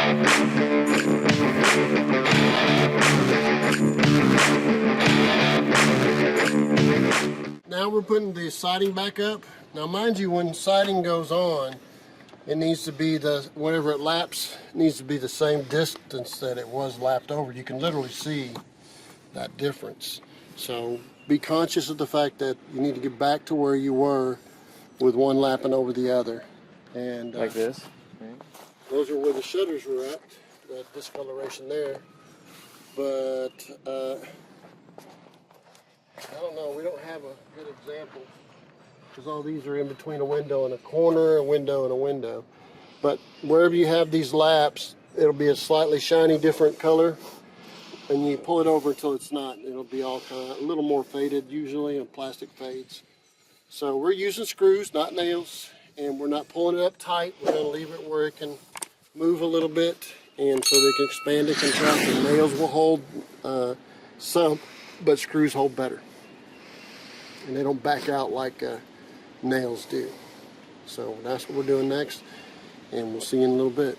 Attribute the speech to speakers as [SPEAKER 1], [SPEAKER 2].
[SPEAKER 1] Now we're putting the siding back up. Now mind you, when siding goes on, it needs to be whenever it laps, it needs to be the same distance that it was lapped over. You can literally see that difference. So be conscious of the fact that you need to get back to where you were with one lapping over the other. And
[SPEAKER 2] like this. Okay.
[SPEAKER 1] Those are where the shutters were at, that discoloration there. But I don't know, we don't have a good example because all these are in between a window and a corner, a window and a window. But wherever you have these laps, it'll be a slightly shiny different color, and you pull it over until it's not. It'll be all kind of a little more faded usually, and plastic fades. So we're using screws, not nails, and we're not pulling it up tight. We're going to leave it where it can move a little bit, and so they can expand and contract. And nails will hold some, but screws hold better. And they don't back out like nails do. So that's what we're doing next, and we'll see you in a little bit.